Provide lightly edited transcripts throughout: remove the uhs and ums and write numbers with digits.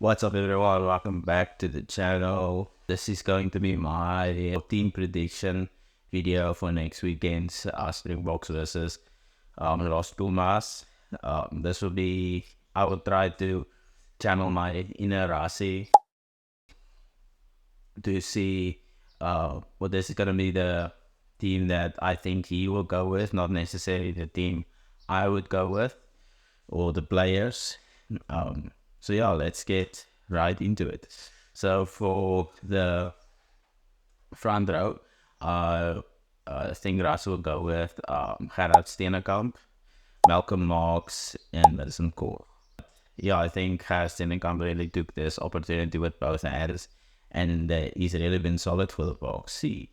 What's up, everyone? Welcome back to the channel. This is going to be my team prediction video for next weekend's Springboks versus Los Pumas. This will be, I will try to channel my inner Rasi to see what this is going to be the team that I think he will go with, not necessarily the team I would go with or the players. So yeah, let's get right into it. So for the front row, I think Russell will go with Gerard Steenekamp, Malcolm Marx, and Madison Core. Yeah, I think Gerard Steenekamp really took this opportunity with both hands, and he's really been solid for the Boks. See,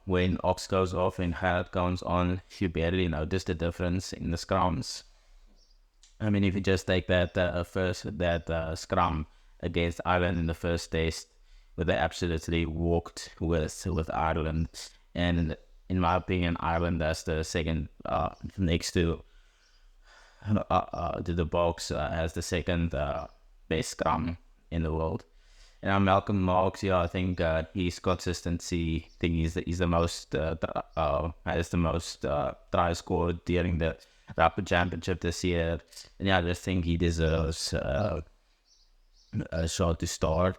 when Ox goes off and Gerard comes on, you barely notice the difference in the scrums. I mean, if you just take that scrum against Ireland in the first test, where they absolutely walked with Ireland, and in my opinion, Ireland as the second next to the Boks as the second best scrum in the world. And Malcolm Marx, yeah, I think his consistency thing is he's the most has the most tries scored during the Rugby Championship this year, and yeah, I just think he deserves a shot to start.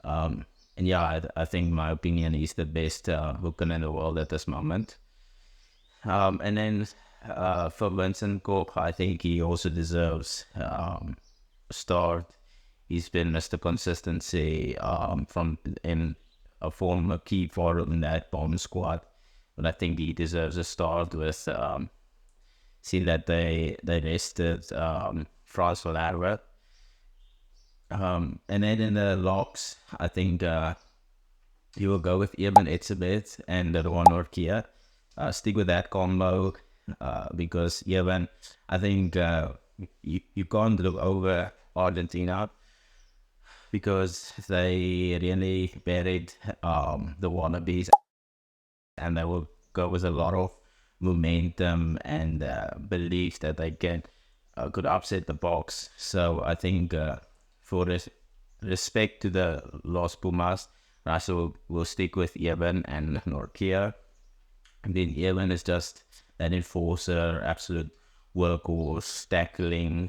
And yeah, I think in my opinion he's the best hooker in the world at this moment. And then for Vincent Koch, I think he also deserves a start. He's been Mr. Consistency from in a former key forward in that bomb squad, but I think he deserves a start with. See that they rested France Valera. And then in the locks, I think you will go with Eben Etzebeth and Rowan Orkia. Stick with that combo because Eben, I think you can't look over Argentina because they really buried the wannabes, and they will go with a lot of momentum and belief that they could upset the Boks. So I think for respect to the Los Pumas, Russell will stick with Eben and Norkia. And then Eben is just that enforcer, absolute workhorse, tackling,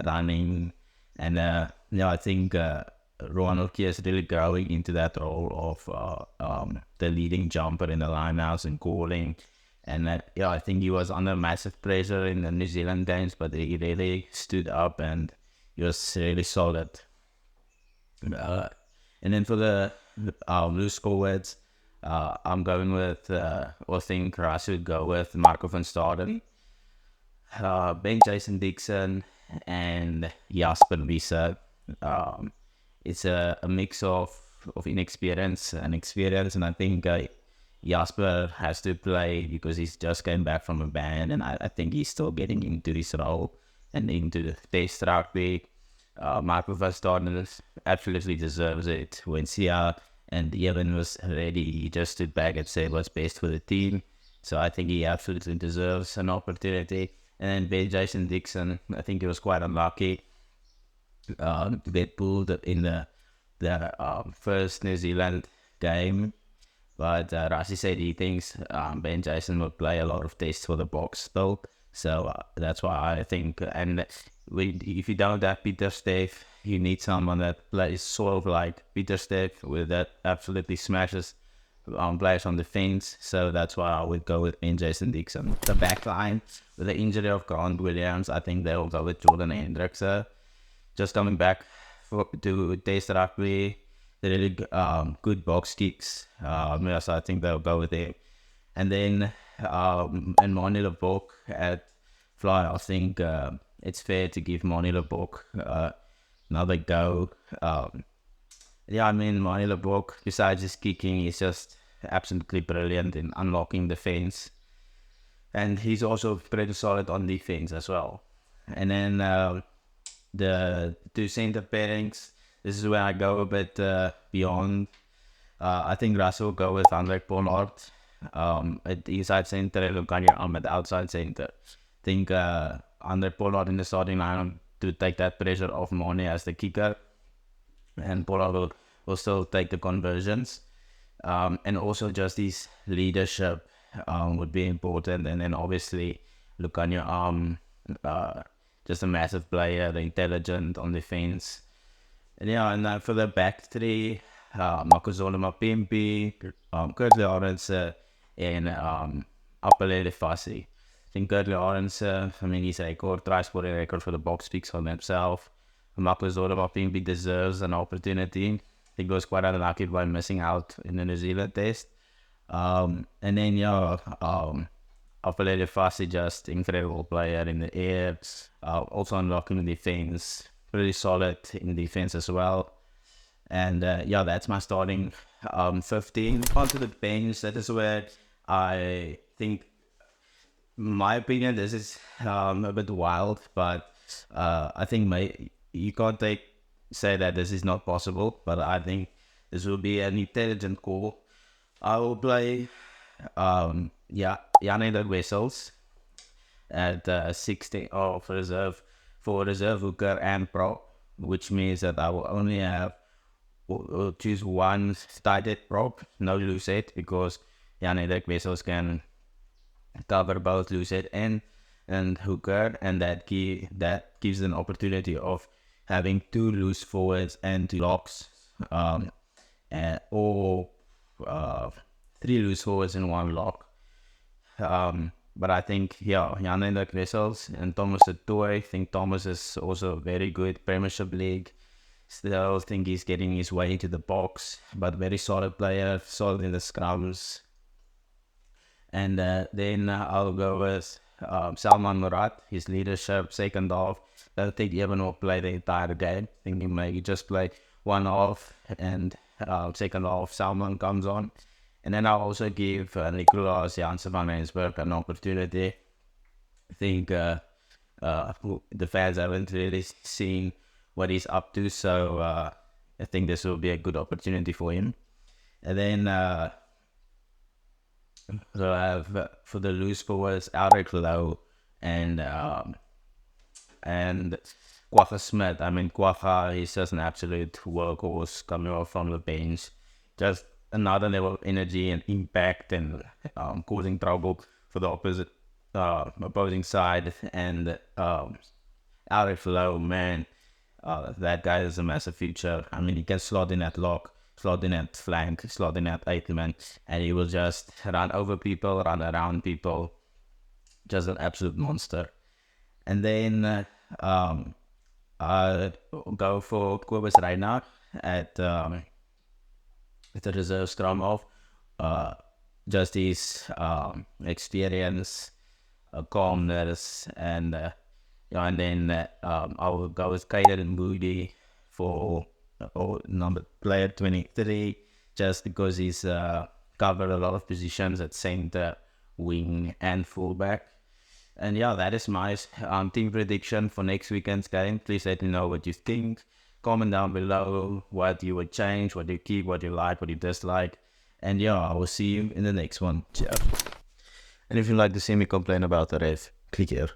running, and I think Rowan Norkia is really growing into that role of the leading jumper in the lineouts and calling. And I think he was under massive pressure in the New Zealand games, but he really stood up and he was really solid. And then for the loose forwards, I'm going with, I think Rassi would go with Marco van Staden, Ben Jason Dixon, and Jasper Wiese. It's a mix of inexperience and experience, and I think Jasper has to play because he's just came back from a ban, and I think he's still getting into this role and into the test rugby. Marco van Staden absolutely deserves it. When Sia and Evan was ready, he just stood back and said what's best for the team. So I think he absolutely deserves an opportunity. And then Ben Jason Dixon, I think he was quite unlucky to get pulled in the first New Zealand game. But Rassi said he thinks Ben Jason will play a lot of tests for the Boks still. So that's why I think, and if you don't have Peter Steph, you need someone that plays sort of like Peter Steph, with that absolutely smashes players on the fence. So that's why I would go with Ben Jason Dixon. The back line, with the injury of Grant Williams, I think they will go with Jordan Hendricks. Just coming back to test rugby. Really good box kicks. So I think they'll go with him. And then and Manila Bok at fly, I think it's fair to give Manila Bok another go. I mean, Manila Bok, besides his kicking, he's just absolutely brilliant in unlocking defense. And he's also pretty solid on defense as well. And then the two center pairings, this is where I go a bit beyond. I think Russell will go with Andre Pollard at the inside center and Lukanya at the outside center. I think Andre Pollard in the starting lineup to take that pressure off Mane as the kicker, and Paula will still take the conversions. And also just his leadership would be important. And then obviously Lukhanyo, just a massive player, the intelligent on defense. And and for the back three, Makuzole Mapimpi, Kurt Lawrence, and Apelele Fassi. I think Kurt Lawrence, his record, try scoring record for the box speaks for himself. Makuzole Mapimpi deserves an opportunity. I think he was quite unlucky by missing out in the New Zealand test. And then, Apelele Fassi, just incredible player in the air, also unlocking the defense, pretty solid in defense as well. And that's my starting 15. Onto the bench, that is where I think, in my opinion, this is a bit wild, but I think you can't say that this is not possible, but I think this will be an intelligent call. I will play Jan Wessels at 16 for reserve hooker and prop, which means that I will only choose one tight head prop, no loose head, because Jan Wessels can cover both loose head and hooker, and that gives an opportunity of having 2 loose forwards and 2 locks, or 3 loose forwards and 1 lock. But I think, Jan Wessels and Thomas Atoy. I think Thomas is also very good Premiership League. Still think he's getting his way into the box, but very solid player, solid in the scrums. And then I'll go with Salman Murat, his leadership, second half. I don't think Evan will play the entire game. I think he may just play one half, and second half Salman comes on. And then I'll also give Nicolas Janssen van Rensburg an opportunity. I think the fans haven't really seen what he's up to, so I think this will be a good opportunity for him. And then so I have for the loose forwards, Alric Lowe and Quagga Smith. I mean, Quagga, he's just an absolute workhorse coming off from the bench. Just another level of energy and impact, and causing trouble for the opposing side. And Alric Lowe, man, that guy is a massive future. I mean, he can slot in at lock, slot in at flank, slot in at 8-man, and he will just run over people, run around people. Just an absolute monster. And then I go for Kobus Reinhardt at the reserve scrum off. Just his experience, calmness, and then I will go with Kaiden Moody for player 23, just because he's covered a lot of positions at center, wing, and fullback. And that is my team prediction for next weekend's game. Please let me know what you think. Comment down below what you would change, what you keep, what you like, what you dislike. And I will see you in the next one. Ciao. And if you'd like to see me complain about the ref, click here.